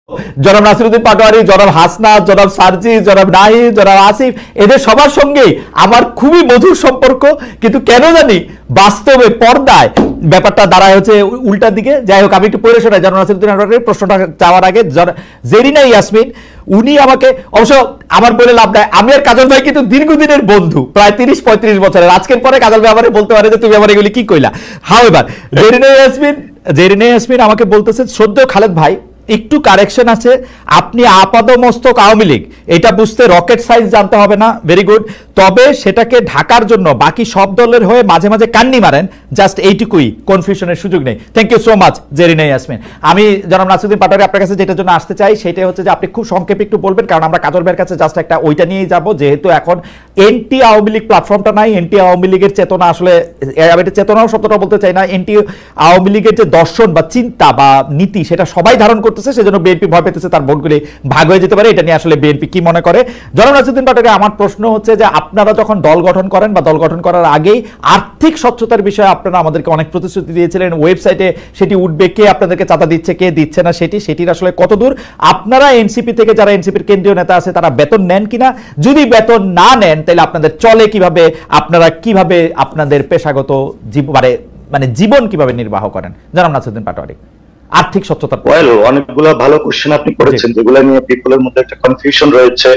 জনাব নাসিরউদ্দিন পাটোয়ারি, জনাব হাসনাত, জনাব সার্জি, জনাব নাহিদ, জনাব আসিফ, এদের সবার সঙ্গে আমার খুবই মধুর সম্পর্ক, কিন্তু কেন জানি বাস্তবে পর্দায় ব্যাপারটা দাঁড়ায় হচ্ছে উল্টার দিকে। যাই হোক, আমি একটু পড়ে শোনাই জনাব নাসিরউদ্দিন পাটোয়ারির প্রশ্নটা যাওয়ার আগে। জেরিনা ইয়াসমিন উনি আমাকে, অবশ্য আমার বলে লাভ নাই, আমি আর কাজল ভাই কিন্তু দীর্ঘদিনের বন্ধু, প্রায় 30-35 বছরের। আজকের পরে কাজল ভাই আমারে বলতে পারে যে তুমি আমার এগুলি কি কইলা। হাউএভার জেরিনা ইয়াসমিন আমাকে বলতেছে, শ্রদ্ধেয় খালেদ ভাই, একটু কারেকশন আছে, আপনি আপাদমস্তক আওয়ামী লীগ, এটা বুঝতে রকেট সাইন্স জানতে হবে না, ভেরি গুড। তবে সেটাকে ঢাকার জন্য বাকি সব দলের হয়ে মাঝে মাঝে কান্নি মারেন, জাস্ট এইটুকুই, কনফিউশনের সুযোগ নেই। Thank you so much Zarina Yasmin. আমি জনাব নাসিরউদ্দিন পাটোয়ারি আপনার কাছে যেটার জন্য আসতে চাই সেটা হচ্ছে যে আপনি খুব সংক্ষেপে একটু বলবেন, কারণ আমরা কাজল ভাইয়ের কাছে জাস্ট একটা ওইটা নিয়েই যাব, যেহেতু এখন এনটি আওয়ামী লীগ প্ল্যাটফর্মটা নাই, এনটি আওয়ামী লীগের চেতনা আসলে, আমি এটা চেতনাও শব্দটা বলতে চাই না, এনটি আওয়ামী লীগের যে দর্শন বা চিন্তা বা নীতি সেটা সবাই ধারণ করতেছে, সেজন্য বিএনপি ভয় পেতেছে তার ভোটগুলি ভাগ হয়ে যেতে পারে। এটা নিয়ে আসলে বিএনপি কি মনে করে? জনাব নাসিরউদ্দিন পাটোয়ারি, আমার প্রশ্ন হচ্ছে যে আপনারা যখন দল গঠন করেন বা দল গঠন করার আগেই আর্থিক স্বচ্ছতার বিষয়ে আপনারা আমাদেরকে অনেক প্রতিশ্রুতি দিয়েছিলেন, ওয়েবসাইটে সেটি উঠবে, কে আপনাদেরকে চাঁদা দিচ্ছে কে দিচ্ছে না সেটির আসলে কতদূর আপনারা এনসিপি থেকে, যারা এনসিপির কেন্দ্রীয় নেতা আছে তারা বেতন নেন কিনা? যদি বেতন না নেন তাহলে আপনাদের চলে কিভাবে, আপনারা কিভাবে আপনাদের পেশাগত মানে জীবন কিভাবে নির্বাহ করেন? জনাব নাসিরউদ্দিন পাটোয়ারি, আর্থিক স্বচ্ছতা। অনেকগুলো ভালো কোশ্চেন আপনি করেছেন, যেগুলো নিয়ে পিপলের মধ্যে একটা কনফিউশন রয়েছে।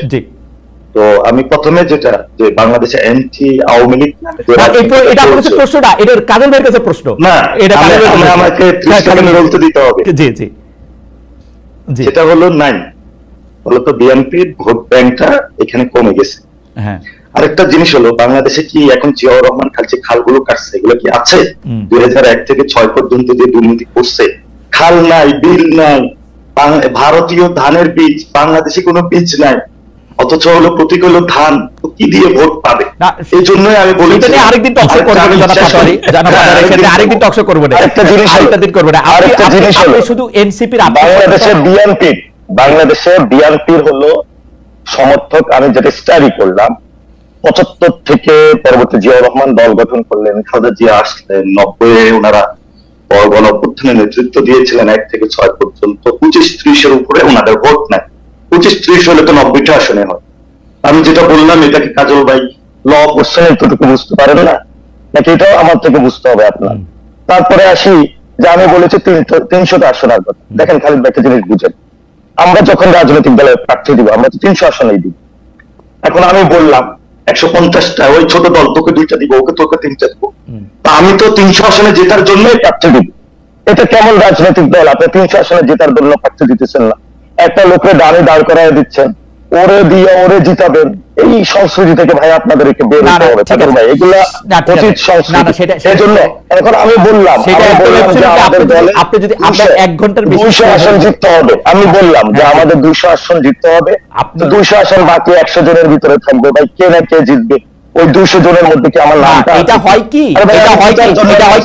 তো আমি প্রথমে যেটা, যে বাংলাদেশে এনটি আওয়ামী লীগ, এটা আপনার কাছে প্রশ্ন না, এটা কাজল ভাইয়ের কাছে প্রশ্ন না, এটা আমাকে 30 সেকেন্ড বলতে দিতে হবে। জি জি জি, যেটা হলো নাই, বলতো বিএনপির ভোট ব্যাংকটা এখানে কমে গেছে। হ্যাঁ, আরেকটা জিনিস হলো, বাংলাদেশে কি এখন জিয়াউর রহমান খালছে খালগুলো কাটছে, এগুলো কি আছে? 2001 থেকে 6 পর্যন্ত যে দুর্নীতি করছে, খাল নাই, বিল নাই, ভারতীয় ধানের বীজ, বাংলাদেশে কোনো বীজ নাই, অথচ হলো প্রতীক হলো ধান, তো কি দিয়ে ভোট পাবে? এই জন্যই আমি বলি আরেকদিন টকশো করব না, আরেকদিন টকশো করব না, আরেকটা দিন করব না। আরেকটা জিনিস হলো, শুধু এনসিপির, বাংলাদেশে বিএনপির হলো সমর্থক, আমি যেটা স্টাডি করলাম, 75 থেকে পরবর্তী জিয়াউর রহমান দল গঠন করলেন, খালেদা জিয়া আসলেন, 90-এ ওনারা গণঅভ্যুত্থানের নেতৃত্ব দিয়েছিলেন 1 থেকে 6 পর্যন্ত, 25-30 উপরে ওনাদের ভোট নাই। 25-30 হলে তো 90টা আসনে হয়। আমি যেটা বললাম, এটাকে কাজল ভাই ল কোশ্চেন এতটুকু বুঝতে পারেন না নাকি? এটাও আমার থেকে বুঝতে হবে আপনার। তারপরে আসি যে আমি বলেছি 300টা আসনের কথা। দেখেন খালিদ ভাই, একটা জিনিস বুঝেন, আমরা যখন রাজনৈতিক দলে প্রার্থী দিব, আমরা তো 300 আসনেই দিব। এখন আমি বললাম 150টা, ওই ছোট দল, তোকে 2টা দিব, ওকে তোকে 3টা দিব, তা আমি তো 300 আসনে জেতার জন্যই প্রার্থী দিব। এটা কেমন রাজনৈতিক দল? আপনি 300 আসনে জেতার জন্য প্রার্থী দিতেছেন না, একটা লোকের ডানে দাঁড় করায় দিচ্ছেন, ওরে দিয়ে ওরে জিতাবেন। এই সংস্কৃতি থেকে ভাই আপনাদেরকে বের হতে হবে ভাই, এগুলা অতীত সংস্কৃতি। সেজন্য এখন আমি বললাম যে আমাদের দলে আপনি যদি আমরা 1 ঘন্টার বেশি 200 আসন জিততে হবে, আমি বললাম যে আমাদের 200 আসন জিততে হবে, 200 আসন বাকি 100 জনের ভিতরে থাকবে। ভাই কে না কে জিতবে ওই 200 জনের মধ্যে কি আমার নামটা? এটা হয় কি, এটা হয়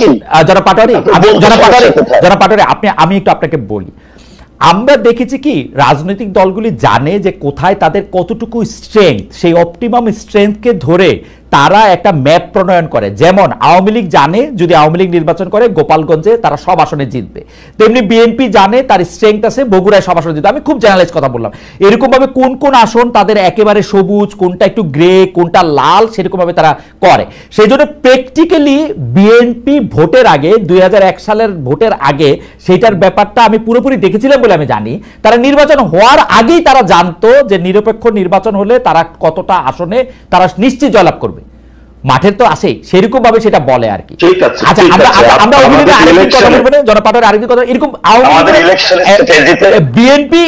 কি জনাব পাটোয়ারি, আমি একটু আপনাকে বলি, আমরা দেখেছি কি রাজনৈতিক দলগুলি জানে যে কোথায় তাদের কতটুকু স্ট্রেংথ, সেই অপটিমাম স্ট্রেংথকে ধরে তারা একটা ম্যাপ প্রণয়ন করে। যেমন আওয়ামী লীগ জানে যদি আওয়ামী লীগ নির্বাচন করে গোপালগঞ্জে তারা সব আসনে জিতবে, তেমনি বিএনপি জানে তার স্ট্রেংথ আছে বগুড়ায় সব আসনে জিতবে। আমি খুব জেনারেলাইজ কথা বললাম। এরকম ভাবে কোন কোন আসন তাদের একেবারে সবুজ, কোনটা একটু গ্রে, কোনটা লাল, সেরকম ভাবে তারা করে। সেই জন্য প্র্যাকটিক্যালি বিএনপি ভোটের আগে, 2001 সালের ভোটের আগে, সেইটার ব্যাপারটা আমি পুরোপুরি দেখেছিলাম বলে আমি জানি। তারা নির্বাচন হওয়ার আগেই তারা জানতো যে নিরপেক্ষ নির্বাচন হলে তারা কতটা আসনে তারা নিশ্চিত জয়লাভ করবে। মাঠের তো আসে সেরকম ভাবে সেটা বলে আর কি। আচ্ছা, আমরা আরেকদিন কথা বলবো না, জনপাটের আরেকদিন কথা। এরকম বিএনপি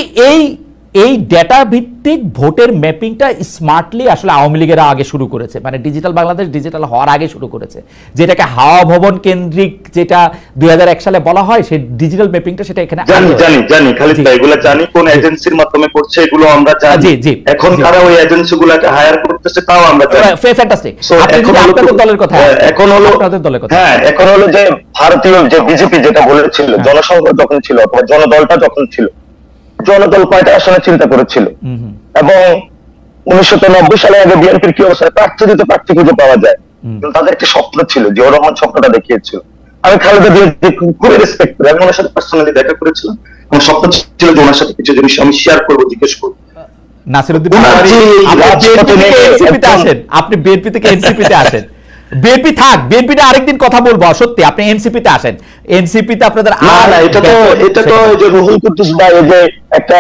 এই ডেটা ভিত্তিক ভোটের ম্যাপিংটা স্মার্টলি আসলে আওয়ামী লীগেরা আগে শুরু করেছে, মানে ডিজিটাল বাংলাদেশ ডিজিটাল হওয়ার আগে শুরু করেছে, যেটাকে হাওয়া ভবন কেন্দ্রিক যেটা 2001 সালে বলা হয়, সেই ডিজিটাল ম্যাপিংটা সেটা এখানে জানি খালিদ ভাই, এগুলো জানি কোন এজেন্সির মাধ্যমে করছে এগুলো আমরা জানি। এখন তারা ওই এজেন্সিগুলোকে হায়ার করতেছে তাও আমরা জানি। ফ্যান্টাস্টিক। আপনাদের দলের কথা, এখন হলো আপনাদের দলের কথা, হ্যাঁ, এখন হলো যে ভারতীয় যে বিজেপি যেটা বলেছিল, জনসংঘ যখন ছিল অথবা জনদলটা যখন ছিল, জনদল কয়টা আসনে চিন্তা করেছিল, এবং 1990 সালে আগে বিএনপির কি অবস্থা, প্রার্থী দিতে প্রার্থী খুঁজে পাওয়া যায়, তাদের একটা স্বপ্ন ছিল, জিয়াউর রহমান স্বপ্নটা দেখিয়েছিল। আমি খালেদা জিয়াকে খুবই রেসপেক্ট করি, আমি ওনার সাথে পার্সোনালি দেখা করেছিলাম, আমার স্বপ্ন ছিল যে ওনার সাথে কিছু জিনিস আমি শেয়ার করবো, জিজ্ঞেস করবো। নাসিরউদ্দিন ওনার পাটোয়ারি, যে আপনি রাজপথে বিএনপি থেকে নেমে এনসিপিতে একদম- আসেন, আপনি বিএনপি থেকে এনসিপিতে আসেন। বিএনপি থাক, বিএনপিতে আরেকদিন কথা বলবো, সত্যি আপনি এনসিপিতে আসেন, এনসিপিতে আপনাদের না আর না, এটা তো এই যে রুহুল কুদ্দুস ভাই, এই যে একটা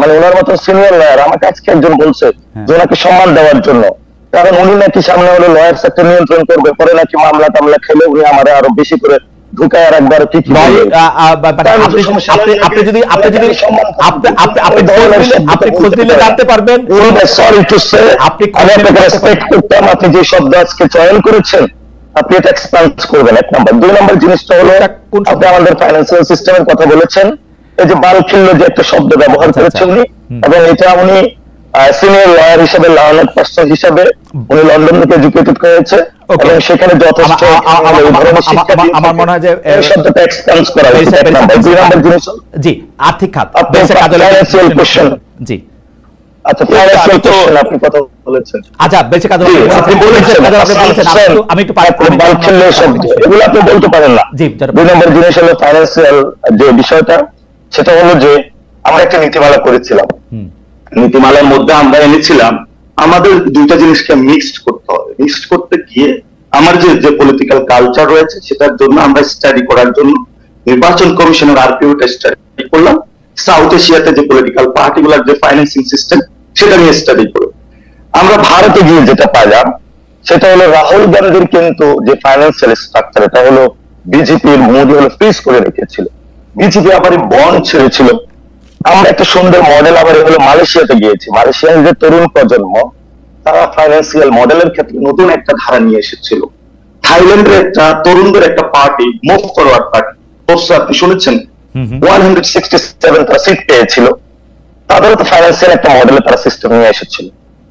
মানে ওনার মতো সিনিয়র লয়ার, আমাকে আজকে একজন বলছে যে ওনাকে সম্মান দেওয়ার জন্য, কারণ উনি নাকি সামনে হলো লয়ার সেক্টর নিয়ন্ত্রণ করবে, পরে নাকি মামলা টামলা খেলে উনি আমার আরো বেশি করে ঢুকায় আর একবার কি কি বলবে। আপনি খোঁজ দিলে জানতে পারবেন। সরি টু সে, আপনি আমি আপনাকে রেসপেক্ট করতাম, আপনি যে শব্দ আজকে চয়ন করেছেন আপনি এটা এক্সপান্ড করবেন, এক নাম্বার। দুই নাম্বার জিনিসটা হলো আপনি আমাদের ফাইন্যান্সিয়াল সিস্টেমের কথা বলেছেন, এই যে বালখিল্য যে একটা শব্দ ব্যবহার করেছেন উনি, এবং এটা উনি সিনিয়র লয়ার হিসেবে, লার্নার পার্সন হিসেবে উনি লন্ডন থেকে এডুকেটেড হয়েছে এবং সেখানে যথেষ্ট আমার মনে হয় যে এই শব্দটা এক্সপান্ড করা উচিত, এক নাম্বার। দুই নাম্বার জিনিস জি আর্থিক খাত, ফাইন্যান্সিয়াল কোশ্চেন। জি আচ্ছা, ফাইন্যান্সিয়াল কোশ্চেন আপনি কথা বলেছেন, আচ্ছা বেঁচে কাজ আপনি বলেছেন আমি একটু বালখিল্য শব্দ, এগুলো আপনি বলতে পারেন না। জি, দুই নম্বর জিনিস হলো ফাইন্যান্সিয়াল যে বিষয়টা, সেটা হলো যে আমরা একটা নীতিমালা করেছিলাম, নীতিমালার মধ্যে আমরা এনেছিলাম আমাদের দুইটা জিনিসকে মিক্সড করতে হবে। মিক্সড করতে গিয়ে আমার যে পলিটিক্যাল কালচার রয়েছে সেটার জন্য আমরা স্টাডি করার জন্য নির্বাচন কমিশনের আরপিওটা স্টাডি করলাম, সাউথ এশিয়াতে যে পলিটিক্যাল পার্টিগুলার যে ফাইন্যান্সিং সিস্টেম সেটা নিয়ে স্টাডি করে আমরা ভারতে গিয়ে যেটা পাইলাম সেটা হলো রাহুল গান্ধীর কিন্তু যে ফাইন্যান্সিয়াল স্ট্রাকচার, এটা হলো বিজেপির মোদি হলো ফ্রিজ করে রেখেছিল, বিজেপি আবার বন্ড ছেড়েছিল। আমরা একটা সুন্দর মডেল আবার হলো মালয়েশিয়াতে গিয়েছি, মালয়েশিয়ার যে তরুণ প্রজন্ম তারা ফাইন্যান্সিয়াল মডেলের ক্ষেত্রে নতুন একটা ধারা নিয়ে এসেছিল। থাইল্যান্ডের একটা তরুণদের একটা পার্টি, মুভ ফরওয়ার্ড পার্টি, অবশ্যই আপনি শুনেছেন, 167টা সিট পেয়েছিল, তাদেরও তো ফাইন্যান্সিয়াল একটা মডেলে তারা সিস্টেম নিয়ে এসেছিল।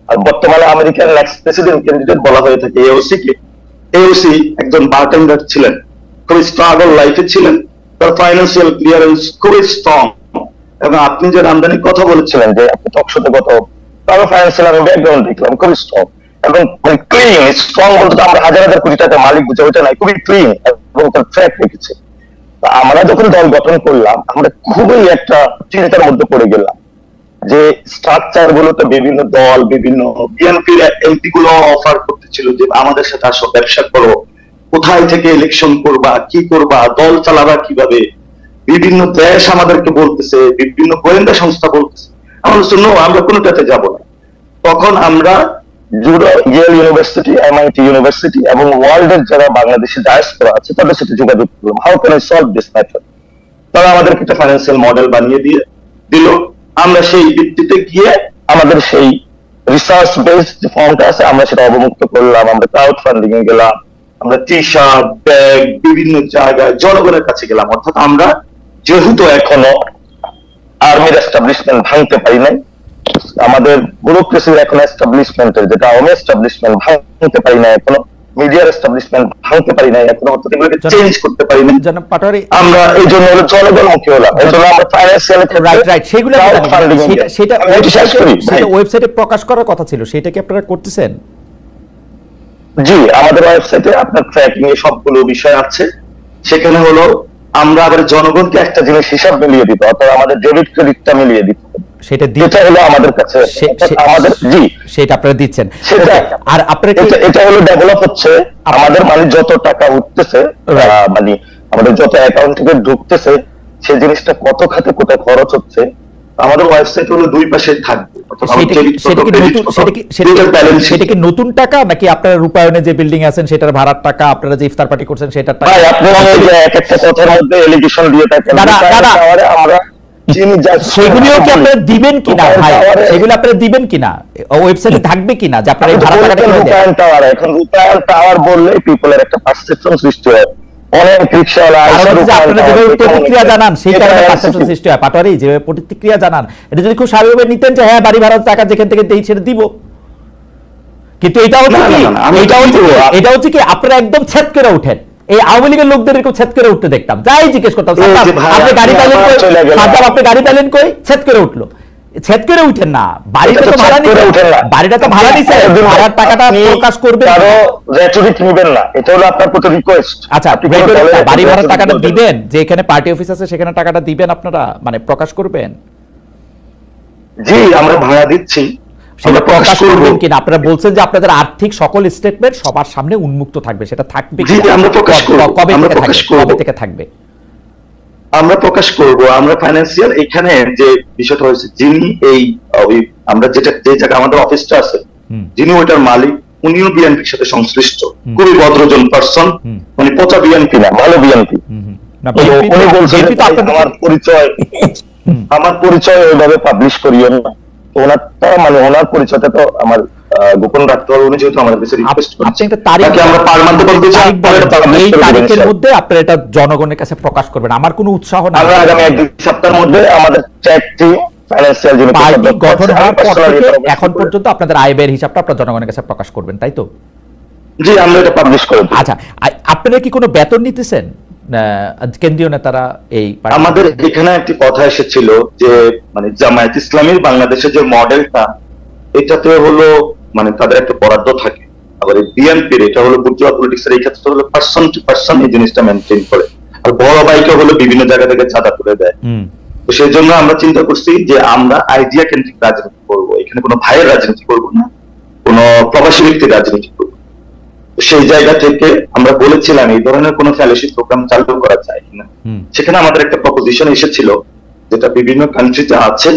আর বর্তমানে আমেরিকার নেক্সট প্রেসিডেন্ট ক্যান্ডিডেট বলা হয়ে থাকে এওসি কে। এওসি একজন বারটেন্ডার ছিলেন, খুবই স্ট্রাগল লাইফে ছিলেন, তার ফাইন্যান্সিয়াল ক্লিয়ারেন্স খুবই স্ট্রং। এবং আপনি যে আমদানির কথা বলেছিলেন যে আপনি টকশোতে কত, তার ফাইন্যান্সিয়াল আমি ব্যাকগ্রাউন্ড দেখলাম খুবই স্ট্রং এবং মানে ক্লিন। স্ট্রং বলতে আমরা হাজার হাজার কোটি টাকা মালিক বুঝে ওইটা নাই, খুবই ক্লিন এবং তার ট্র্যাক রেখেছে। আমরা যখন দল গঠন করলাম আমরা খুবই একটা চিন্তার মধ্যে পড়ে গেলাম যে স্ট্রাকচার গুলোতে বিভিন্ন দল, বিভিন্ন বিএনপির এমপি গুলো অফার করতেছিল যে আমাদের সাথে আসো, ব্যবসা করো, কোথায় থেকে ইলেকশন করবা, কি করবা, দল চালাবা কিভাবে, বিভিন্ন দেশ আমাদেরকে বলতেছে, বিভিন্ন গোয়েন্দা সংস্থা বলতেছে। আমরা বলছি নো, আমরা কোনোটাতে যাব না। তখন আমরা ইয়েল ইউনিভার্সিটি, এমআইটি ইউনিভার্সিটি এবং ওয়ার্ল্ডের যারা বাংলাদেশি ডায়াসপোরা আছে তাদের সাথে যোগাযোগ করলাম, how can I solve this matter. তারা আমাদেরকে একটা ফাইন্যান্সিয়াল মডেল বানিয়ে দিল। আমরা সেই ভিত্তিতে গিয়ে আমাদের সেই রিসার্চ বেসড যে ফর্মটা আছে আমরা সেটা অবমুক্ত করলাম, আমরা ক্রাউড ফান্ডিং এ গেলাম, আমরা টি শার্ট, ব্যাগ বিভিন্ন জায়গায় জনগণের কাছে গেলাম। অর্থাৎ আমরা যেহেতু এখনো আর্মির এস্টাবলিশমেন্ট ভাঙতে পারি নাই, আমাদের ব্যুরোক্রেসির এখন এস্টাবলিশমেন্টের যেটা আওয়ামী এস্টাবলিশমেন্ট ভাঙতে পারি না এখনো, মিডিয়ার এস্টাবলিশমেন্ট ভাঙতে পারি না এখনো, অর্থাৎ এগুলোকে চেঞ্জ করতে পারি না। পাটোয়ারি, আমরা এই জন্য হলো জনগণমুখী হলাম, এই জন্য আমরা ফাইন্যান্সিয়াল রাইট সেগুলো সেটা ওয়েবসাইটে প্রকাশ করার কথা ছিল, সেটা কি আপনারা করতেছেন? জি, আমাদের ওয়েবসাইটে আপনার ট্র্যাকিং এ সবগুলো বিষয় আছে। সেখানে হলো আমরা আবার জনগণকে একটা জিনিস হিসাব মিলিয়ে দিতে, অর্থাৎ আমাদের ডেবিট ক্রেডিটটা মিলিয়ে দিতে, সেটা হলো আমাদের কাছে আমাদের জি সেটা আপনারা দিচ্ছেন। সেটা আর আপনারা এটা হলো ডেভেলপ হচ্ছে আমাদের, মানে যত টাকা উঠতেছে, মানে আমাদের যত অ্যাকাউন্ট থেকে ঢুকতেছে সেই জিনিসটা কত খাতে কোথায় খরচ হচ্ছে আমাদের ওয়েবসাইট হলো দুই পাশে থাকবে। সেটা কি নতুন টাকা নাকি আপনারা রূপায়ণে যে বিল্ডিং আছেন সেটার ভাড়ার টাকা, আপনারা যে ইফতার পার্টি করছেন সেটার টাকা? আপনি এক একটা কথার মধ্যে এলিগেশন দিয়ে থাকেন, আমরা সেগুলিও কি আপনারা দিবেন কিনা ভাই? সেগুলো আপনারা দিবেন কিনা, ওয়েবসাইটে থাকবে কিনা যে আপনারা এই ভাড়া টাকাটা রূপায়ণ টাওয়ার? এখন রূপায়ণ টাওয়ার বললে পিপলের একটা পারসেপশন সৃষ্টি হয়, অনেক রিকশাওয়ালা আপনারা যেভাবে প্রতিক্রিয়া জানান সেই কারণে পারসেপশন সৃষ্টি হয়। পাটোয়ারি যেভাবে প্রতিক্রিয়া জানান এটা যদি খুব স্বাভাবিকভাবে নিতেন যে হ্যাঁ বাড়ি ভাড়ার টাকা যেখান থেকে দেই সেটা দিব, কিন্তু এটা হচ্ছে কি আপনারা একদম ছেদ করে উঠেন। এই আওয়ামী লীগের লোকদের এরকম ছেদ করে উঠতে দেখতাম, যাই জিজ্ঞেস করতাম আপনি গাড়ি পাইলেন কই, আপনি গাড়ি পাইলেন কই, ছেদ করে উঠলো। ছেদ করে উঠেন না, বাড়িটা তো ভাড়া নিছেন, বাড়িটা তো ভাড়া নিছেন, ভাড়ার টাকাটা প্রকাশ করবেন। আরো রেটরিক নেবেন না, এটা হলো আপনার প্রতি রিকোয়েস্ট। আচ্ছা, বাড়ি ভাড়ার টাকাটা দিবেন, যে এখানে পার্টি অফিস আছে সেখানে টাকাটা দিবেন আপনারা, মানে প্রকাশ করবেন। জি, আমরা ভাড়া দিচ্ছি, সেটা প্রকাশ করবেন কিনা? আপনারা বলছেন যে আপনাদের আর্থিক সকল স্টেটমেন্ট সবার সামনে উন্মুক্ত থাকবে, সেটা থাকবে জি, আমরা প্রকাশ করব। কবে থেকে থাকবে? আমরা প্রকাশ করব। আমরা ফাইন্যান্সিয়াল এখানে যে বিষয়টা হয়েছে, যিনি এই আমরা যে জায়গায় আমাদের অফিসটা আছে, যিনি ওইটার মালিক, উনিও বিএনপির সাথে সংশ্লিষ্ট, খুবই ভদ্রজন পার্সন, মানে পচা বিএনপি না, ভালো বিএনপি। উনি বলছেন আমার পরিচয় ওইভাবে পাবলিশ করিও না, ওনারটা মানে ওনার পরিচয়টা তো আমার গোপন রাখতে হবে। উনি যেহেতু আমাদের কাছে রিকোয়েস্ট করছেন, তাকে আমরা পার মানতে বলতে চাই, এই তারিখের মধ্যে আপনারা এটা জনগণের কাছে প্রকাশ করবেন। আমার কোনো উৎসাহ নাই, আমরা আগামী 1-2 সপ্তাহের মধ্যে আমাদের চ্যাটটি ফাইন্যান্সিয়াল যিনি পার্টি গঠন হওয়ার পর থেকে এখন পর্যন্ত আপনাদের আয় ব্যয়ের হিসাবটা আপনারা জনগণের কাছে প্রকাশ করবেন, তাই তো? জি, আমরা এটা পাবলিশ করে দিই। আচ্ছা, আপনারা কি কোনো বেতন নিতেছেন কেন্দ্রীয় নেতারা? এই আমাদের এখানে একটি কথা এসেছিল যে মানে জামায়াত ইসলামীর বাংলাদেশের যে মডেলটা, এটাতে হলো মানে তাদের একটা বরাদ্দ থাকে, আবার এই বিএনপির এটা হলো বুর্জোয়া পলিটিক্সের এই ক্ষেত্রে হলো পার্সন টু পার্সন এই জিনিসটা মেনটেন করে, আর বড় ভাইকে হলো বিভিন্ন জায়গা থেকে চাঁদা তুলে দেয়। তো সেই জন্য আমরা চিন্তা করছি যে আমরা আইডিয়া কেন্দ্রিক রাজনীতি করবো, এখানে কোনো ভাইয়ের রাজনীতি করবো না, কোনো প্রবাসী ব্যক্তির রাজনীতি করবো। সেই জায়গা থেকে আমরা বলেছিলাম এই ধরনের কোন ফেলোশিপ প্রোগ্রাম চালু করা যায় কিনা। সেখানে আমাদের একটা প্রপোজিশন এসেছিল যেটা বিভিন্ন কান্ট্রিতে আছে,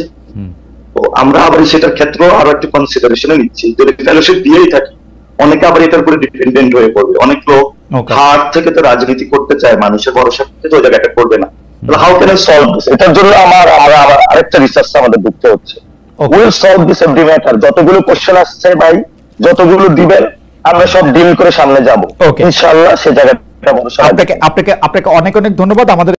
তো আমরা আবার সেটার ক্ষেত্রে আরো একটা কনসিডারেশনে নিচ্ছি। যদি ফেলোশিপ দিয়েই থাকি, অনেকে আবার এটার উপরে ডিপেন্ডেন্ট হয়ে পড়বে। অনেক লোক হার্ট থেকে তো রাজনীতি করতে চায়, মানুষের ভরসা থেকে ওই জায়গাটা করবে না। How can I solve this? এটার জন্য আমার আরেকটা রিসার্চ আমাদের ঢুকতে হচ্ছে। Will solve this every matter. যতগুলো কোশ্চেন আসছে ভাই, যতগুলো দিবেন আমরা সব ডিল করে সামনে যাব ইনশাআল্লাহ। সে জায়গাটা আপনাকে অনেক অনেক ধন্যবাদ। আমাদের